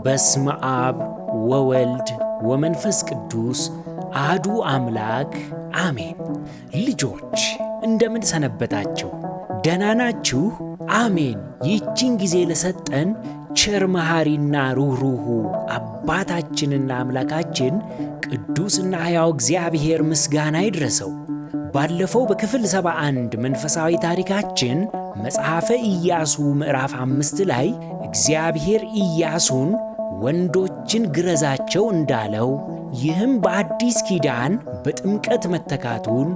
በስመ አብ ወወልድ ወመንፈስ ቅዱስ አሐዱ አምላክ አሜን። ልጆች እንደምን ሰነበታችሁ? ደህና ናችሁ? አሜን። ይህችን ጊዜ ለሰጠን ቸር መሐሪና ሩህሩሁ አባታችንና አምላካችን ቅዱስና ሕያው እግዚአብሔር ምስጋና ይድረሰው። ባለፈው በክፍል 71 መንፈሳዊ ታሪካችን መጽሐፈ ኢያሱ ምዕራፍ 5 ላይ እግዚአብሔር ኢያሱን ወንዶችን ግረዛቸው እንዳለው፣ ይህም በአዲስ ኪዳን በጥምቀት መተካቱን፣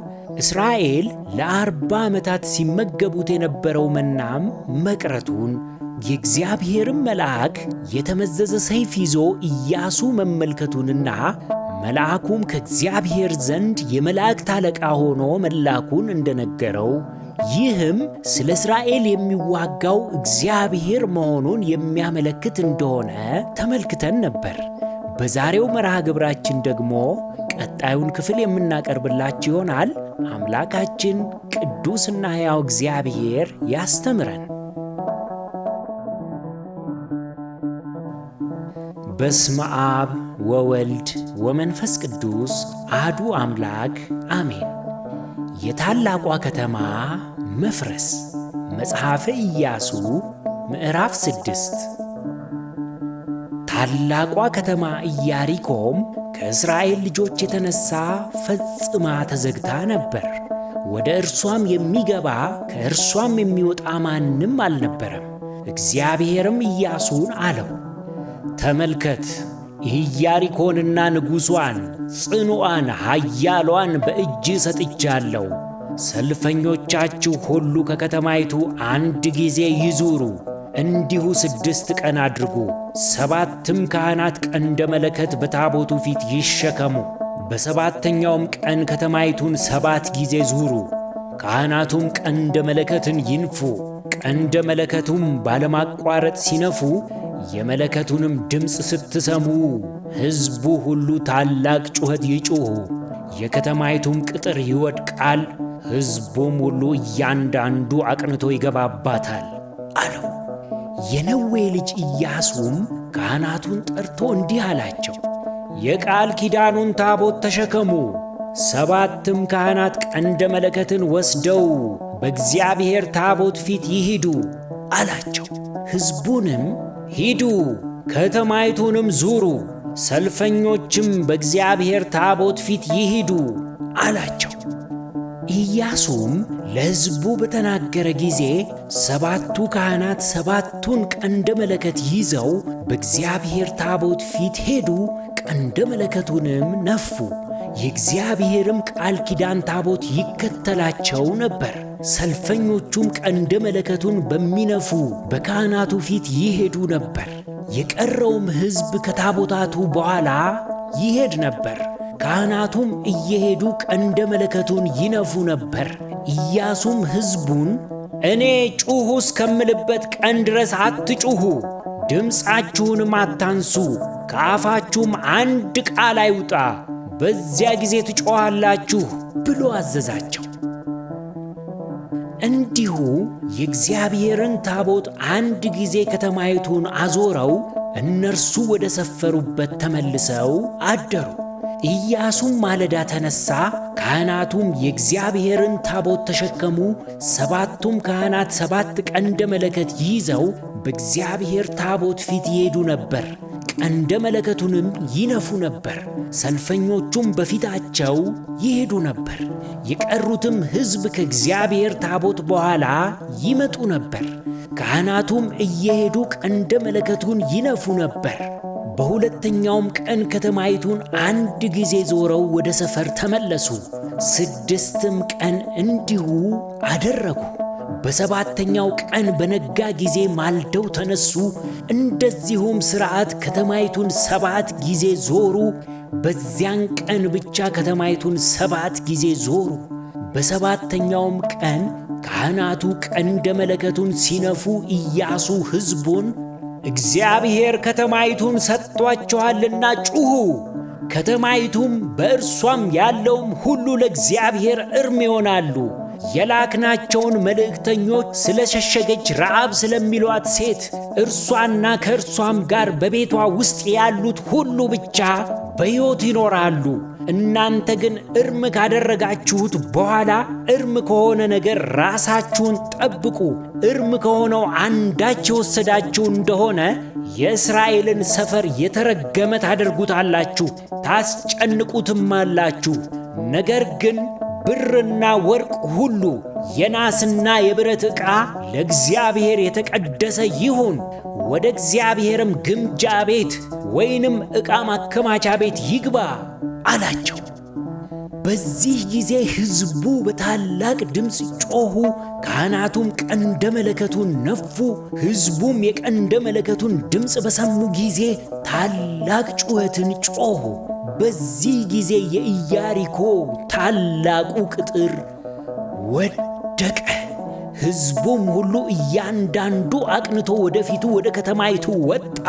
እስራኤል ለ40 ዓመታት ሲመገቡት የነበረው መናም መቅረቱን፣ የእግዚአብሔርም መልአክ የተመዘዘ ሰይፍ ይዞ ኢያሱ መመልከቱንና መልአኩም ከእግዚአብሔር ዘንድ የመላእክት አለቃ ሆኖ መላኩን እንደነገረው፣ ይህም ስለ እስራኤል የሚዋጋው እግዚአብሔር መሆኑን የሚያመለክት እንደሆነ ተመልክተን ነበር። በዛሬው መርሃ ግብራችን ደግሞ ቀጣዩን ክፍል የምናቀርብላችሁ ይሆናል። አምላካችን ቅዱስና ሕያው እግዚአብሔር ያስተምረን። በስመ አብ ወወልድ ወመንፈስ ቅዱስ አሐዱ አምላክ አሜን። የታላቋ ከተማ መፍረስ። መጽሐፈ ኢያሱ ምዕራፍ 6። ታላቋ ከተማ ኢያሪኮም ከእስራኤል ልጆች የተነሳ ፈጽማ ተዘግታ ነበር። ወደ እርሷም የሚገባ ከእርሷም የሚወጣ ማንም አልነበረም። እግዚአብሔርም ኢያሱን አለው፣ ተመልከት፣ ኢያሪኮንና ንጉሷን ጽኑዓን ኃያሏን በእጅ ሰጥቻለሁ። ሰልፈኞቻችሁ ሁሉ ከከተማይቱ አንድ ጊዜ ይዙሩ። እንዲሁ 6 ቀን አድርጉ። 7 ካህናት ቀንደ መለከት በታቦቱ ፊት ይሸከሙ። በሰባተኛውም ቀን ከተማይቱን 7 ጊዜ ዙሩ። ካህናቱም ቀንደ መለከትን ይንፉ። ቀንደ መለከቱም ባለማቋረጥ ሲነፉ የመለከቱንም ድምፅ ስትሰሙ ሕዝቡ ሁሉ ታላቅ ጩኸት ይጩኹ። የከተማይቱም ቅጥር ይወድቃል፣ ሕዝቡም ሁሉ እያንዳንዱ አቅንቶ ይገባባታል አለው። የነዌ ልጅ ኢያሱም ካህናቱን ጠርቶ እንዲህ አላቸው፣ የቃል ኪዳኑን ታቦት ተሸከሙ። 7 ካህናት ቀንደ መለከትን ወስደው በእግዚአብሔር ታቦት ፊት ይሂዱ አላቸው። ሕዝቡንም ሂዱ፣ ከተማይቱንም ዙሩ፣ ሰልፈኞችም በእግዚአብሔር ታቦት ፊት ይሂዱ አላቸው። ኢያሱም ለሕዝቡ በተናገረ ጊዜ 7 ካህናት 7ቱን ቀንደ መለከት ይዘው በእግዚአብሔር ታቦት ፊት ሄዱ፣ ቀንደ መለከቱንም ነፉ። የእግዚአብሔርም ቃል ኪዳን ታቦት ይከተላቸው ነበር። ሰልፈኞቹም ቀንደ መለከቱን በሚነፉ በካህናቱ ፊት ይሄዱ ነበር። የቀረውም ሕዝብ ከታቦታቱ በኋላ ይሄድ ነበር። ካህናቱም እየሄዱ ቀንደ መለከቱን ይነፉ ነበር። ኢያሱም ሕዝቡን እኔ ጩኹ እስከምልበት ቀን ድረስ አትጩኹ፣ ድምፃችሁንም አታንሱ፣ ከአፋችሁም አንድ ቃል አይውጣ፣ በዚያ ጊዜ ትጮኻላችሁ ብሎ አዘዛቸው። እንዲሁ የእግዚአብሔርን ታቦት አንድ ጊዜ ከተማይቱን አዞረው እነርሱ ወደ ሰፈሩበት ተመልሰው አደሩ። ኢያሱም ማለዳ ተነሣ፣ ካህናቱም የእግዚአብሔርን ታቦት ተሸከሙ። 7ቱም ካህናት 7 ቀንደ መለከት ይዘው በእግዚአብሔር ታቦት ፊት ይሄዱ ነበር፣ ቀንደ መለከቱንም ይነፉ ነበር። ሰልፈኞቹም በፊታቸው ይሄዱ ነበር። የቀሩትም ሕዝብ ከእግዚአብሔር ታቦት በኋላ ይመጡ ነበር። ካህናቱም እየሄዱ ቀንደ መለከቱን ይነፉ ነበር። በሁለተኛውም ቀን ከተማይቱን አንድ ጊዜ ዞረው ወደ ሰፈር ተመለሱ። 6 ቀን እንዲሁ አደረጉ። በሰባተኛው ቀን በነጋ ጊዜ ማልደው ተነሱ። እንደዚሁም ሥርዓት ከተማይቱን 7 ጊዜ ዞሩ። በዚያን ቀን ብቻ ከተማይቱን 7 ጊዜ ዞሩ። በሰባተኛውም ቀን ካህናቱ ቀንደ መለከቱን ሲነፉ ኢያሱ ሕዝቡን እግዚአብሔር ከተማይቱን ሰጥቷቸዋልና ጩኹ፣ ከተማይቱም በእርሷም ያለውም ሁሉ ለእግዚአብሔር እርም ይሆናሉ። የላክናቸውን መልእክተኞች ስለ ሸሸገች ረዓብ ስለሚሏት ሴት እርሷና ከእርሷም ጋር በቤቷ ውስጥ ያሉት ሁሉ ብቻ በሕይወት ይኖራሉ። እናንተ ግን እርም ካደረጋችሁት በኋላ እርም ከሆነ ነገር ራሳችሁን ጠብቁ። እርም ከሆነው አንዳች የወሰዳችሁ እንደሆነ የእስራኤልን ሰፈር የተረገመ ታደርጉታላችሁ፣ ታስጨንቁትማላችሁ። ነገር ግን ብርና ወርቅ ሁሉ የናስና የብረት ዕቃ ለእግዚአብሔር የተቀደሰ ይሁን፣ ወደ እግዚአብሔርም ግምጃ ቤት ወይንም ዕቃ ማከማቻ ቤት ይግባ አላቸው። በዚህ ጊዜ ሕዝቡ በታላቅ ድምፅ ጮኹ፣ ካህናቱም ቀንደ መለከቱን ነፉ። ሕዝቡም የቀንደ መለከቱን ድምፅ በሰሙ ጊዜ ታላቅ ጩኸትን ጮኹ። በዚህ ጊዜ የኢያሪኮ ታላቁ ቅጥር ወደቀ። ሕዝቡም ሁሉ እያንዳንዱ አቅንቶ ወደፊቱ ወደ ከተማይቱ ወጣ፣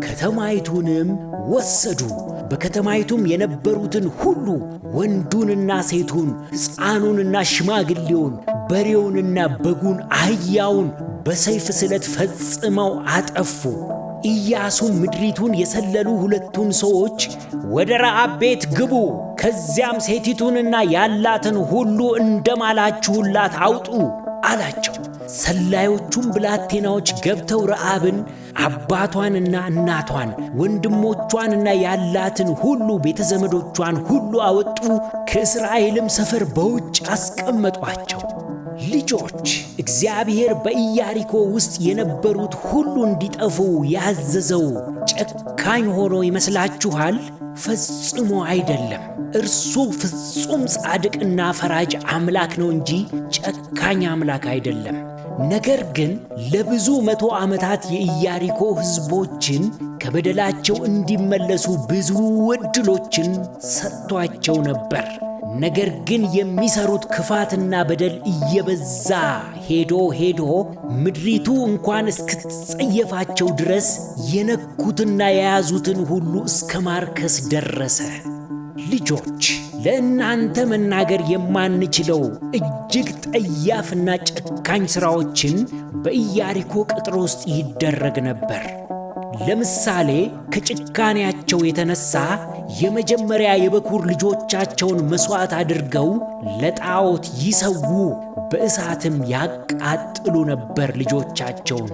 ከተማይቱንም ወሰዱ። በከተማይቱም የነበሩትን ሁሉ ወንዱንና ሴቱን፣ ሕፃኑንና ሽማግሌውን፣ በሬውንና በጉን፣ አህያውን በሰይፍ ስለት ፈጽመው አጠፉ። ኢያሱም ምድሪቱን የሰለሉ 2ቱን ሰዎች ወደ ረዓብ ቤት ግቡ፣ ከዚያም ሴቲቱንና ያላትን ሁሉ እንደማላችሁላት አውጡ አላቸው። ሰላዮቹም ብላቴናዎች ገብተው ረዓብን፣ አባቷንና እናቷን፣ ወንድሞቿንና ያላትን ሁሉ ቤተዘመዶቿን ሁሉ አወጡ፣ ከእስራኤልም ሰፈር በውጭ አስቀመጧቸው። ልጆች፣ እግዚአብሔር በኢያሪኮ ውስጥ የነበሩት ሁሉ እንዲጠፉ ያዘዘው ጨካኝ ሆኖ ይመስላችኋል? ፈጽሞ አይደለም። እርሱ ፍጹም ጻድቅና ፈራጅ አምላክ ነው እንጂ ጨካኝ አምላክ አይደለም። ነገር ግን ለብዙ 100 ዓመታት የኢያሪኮ ሕዝቦችን ከበደላቸው እንዲመለሱ ብዙ ዕድሎችን ሰጥቷቸው ነበር። ነገር ግን የሚሰሩት ክፋትና በደል እየበዛ ሄዶ ምድሪቱ እንኳን እስክትጸየፋቸው ድረስ የነኩትና የያዙትን ሁሉ እስከ ማርከስ ደረሰ። ልጆች፣ ለእናንተ መናገር የማንችለው እጅግ ጠያፍና ጨካኝ ሥራዎችን በኢያሪኮ ቅጥር ውስጥ ይደረግ ነበር። ለምሳሌ ከጭካኔያቸው የተነሳ የመጀመሪያ የበኩር ልጆቻቸውን መሥዋዕት አድርገው ለጣዖት ይሰዉ፣ በእሳትም ያቃጥሉ ነበር ልጆቻቸውን።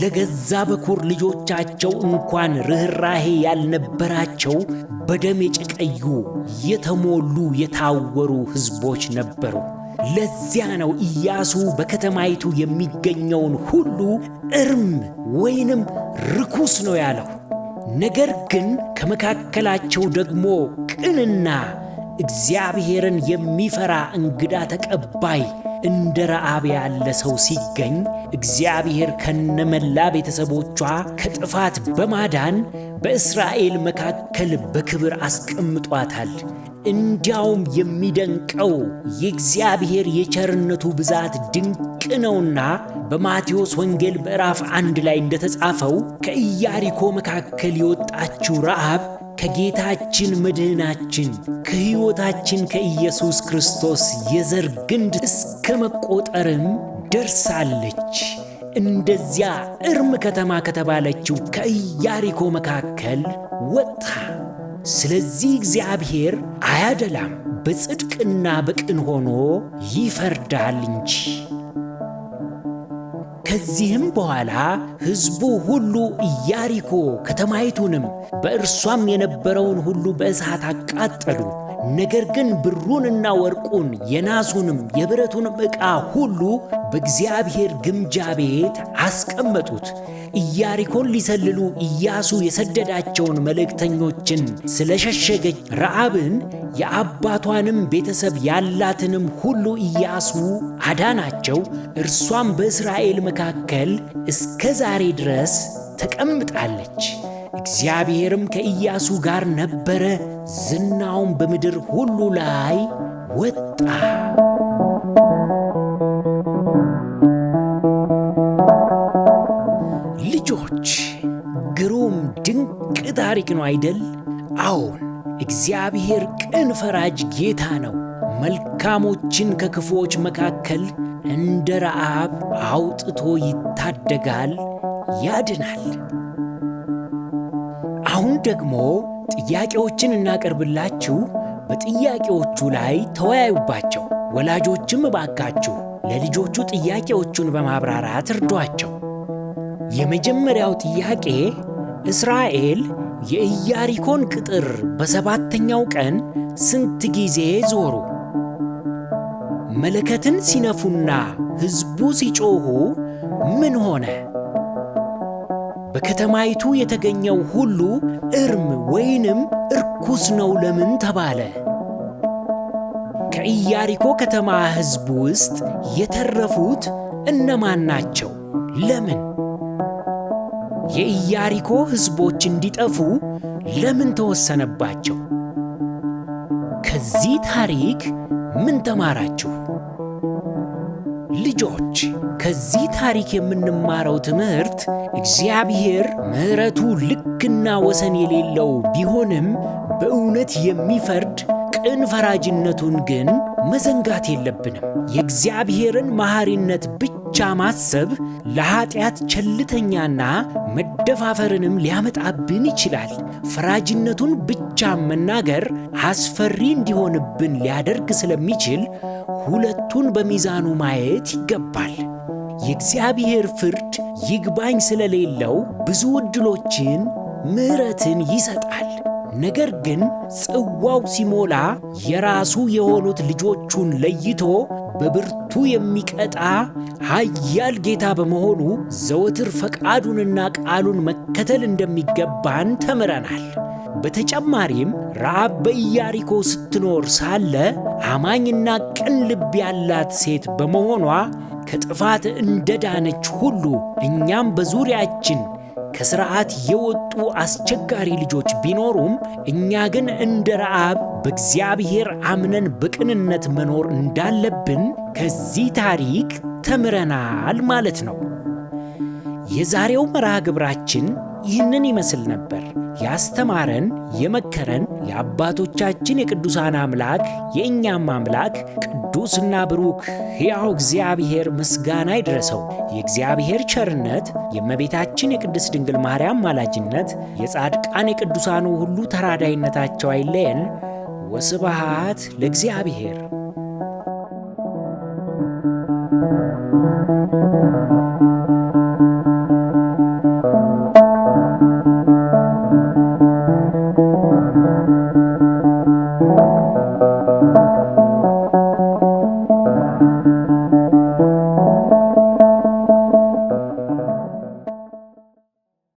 ለገዛ በኩር ልጆቻቸው እንኳን ርኅራኄ ያልነበራቸው በደም የጨቀዩ የተሞሉ የታወሩ ሕዝቦች ነበሩ። ለዚያ ነው ኢያሱ በከተማይቱ የሚገኘውን ሁሉ እርም ወይንም ርኩስ ነው ያለው። ነገር ግን ከመካከላቸው ደግሞ ቅንና እግዚአብሔርን የሚፈራ እንግዳ ተቀባይ እንደ ረዓብ ያለ ሰው ሲገኝ እግዚአብሔር ከነመላ ቤተሰቦቿ ከጥፋት በማዳን በእስራኤል መካከል በክብር አስቀምጧታል። እንዲያውም የሚደንቀው የእግዚአብሔር የቸርነቱ ብዛት ድንቅ ነውና በማቴዎስ ወንጌል ምዕራፍ 1 ላይ እንደተጻፈው ከኢያሪኮ መካከል የወጣችው ረዓብ ከጌታችን መድህናችን ከሕይወታችን ከኢየሱስ ክርስቶስ የዘር ግንድ እስከ መቆጠርም ደርሳለች። እንደዚያ እርም ከተማ ከተባለችው ከኢያሪኮ መካከል ወጣ። ስለዚህ እግዚአብሔር አያደላም፣ በጽድቅና በቅን ሆኖ ይፈርዳል እንጂ። ከዚህም በኋላ ሕዝቡ ሁሉ ኢያሪኮ ከተማይቱንም በእርሷም የነበረውን ሁሉ በእሳት አቃጠሉ። ነገር ግን ብሩንና ወርቁን የናሱንም የብረቱንም ዕቃ ሁሉ በእግዚአብሔር ግምጃ ቤት አስቀመጡት። ኢያሪኮን ሊሰልሉ ኢያሱ የሰደዳቸውን መልእክተኞችን ስለሸሸገች ረዓብን የአባቷንም ቤተሰብ ያላትንም ሁሉ ኢያሱ አዳናቸው። እርሷም በእስራኤል መካከል እስከ ዛሬ ድረስ ተቀምጣለች። እግዚአብሔርም ከኢያሱ ጋር ነበረ፣ ዝናውም በምድር ሁሉ ላይ ወጣ። ልጆች፣ ግሩም ድንቅ ታሪክ ነው አይደል? አዎን፣ እግዚአብሔር ቅን ፈራጅ ጌታ ነው። መልካሞችን ከክፉዎች መካከል እንደ ረዓብ አውጥቶ ይታደጋል፣ ያድናል። አሁን ደግሞ ጥያቄዎችን እናቀርብላችሁ። በጥያቄዎቹ ላይ ተወያዩባቸው። ወላጆችም እባካችሁ ለልጆቹ ጥያቄዎቹን በማብራራት እርዷቸው። የመጀመሪያው ጥያቄ፣ እስራኤል የኢያሪኮን ቅጥር በሰባተኛው ቀን ስንት ጊዜ ዞሩ? መለከትን ሲነፉና ሕዝቡ ሲጮኹ ምን ሆነ? በከተማይቱ የተገኘው ሁሉ እርም ወይንም እርኩስ ነው ለምን ተባለ? ከኢያሪኮ ከተማ ሕዝብ ውስጥ የተረፉት እነማን ናቸው? ለምን? የኢያሪኮ ሕዝቦች እንዲጠፉ ለምን ተወሰነባቸው? ከዚህ ታሪክ ምን ተማራችሁ? ልጆች፣ ከዚህ ታሪክ የምንማረው ትምህርት እግዚአብሔር ምሕረቱ ልክና ወሰን የሌለው ቢሆንም በእውነት የሚፈርድ ቅን ፈራጅነቱን ግን መዘንጋት የለብንም። የእግዚአብሔርን መሐሪነት ብቻ ማሰብ ለኃጢአት ቸልተኛና መደፋፈርንም ሊያመጣብን ይችላል። ፈራጅነቱን ብቻ መናገር አስፈሪ እንዲሆንብን ሊያደርግ ስለሚችል ሁለቱን በሚዛኑ ማየት ይገባል። የእግዚአብሔር ፍርድ ይግባኝ ስለሌለው ብዙ ዕድሎችን፣ ምሕረትን ይሰጣል። ነገር ግን ጽዋው ሲሞላ የራሱ የሆኑት ልጆቹን ለይቶ በብርቱ የሚቀጣ ኃያል ጌታ በመሆኑ ዘወትር ፈቃዱንና ቃሉን መከተል እንደሚገባን ተምረናል። በተጨማሪም ረዓብ በኢያሪኮ ስትኖር ሳለ አማኝና ቅን ልብ ያላት ሴት በመሆኗ ከጥፋት እንደዳነች ሁሉ እኛም በዙሪያችን ከሥርዓት የወጡ አስቸጋሪ ልጆች ቢኖሩም እኛ ግን እንደ ረዓብ በእግዚአብሔር አምነን በቅንነት መኖር እንዳለብን ከዚህ ታሪክ ተምረናል ማለት ነው። የዛሬው መርሃ ግብራችን ይህንን ይመስል ነበር። ያስተማረን የመከረን የአባቶቻችን የቅዱሳን አምላክ የእኛም አምላክ ቅዱስና ብሩክ ሕያው እግዚአብሔር ምስጋና ይድረሰው። የእግዚአብሔር ቸርነት፣ የእመቤታችን የቅድስት ድንግል ማርያም ማላጅነት፣ የጻድቃን የቅዱሳኑ ሁሉ ተራዳይነታቸው አይለየን። ወስብሐት ለእግዚአብሔር።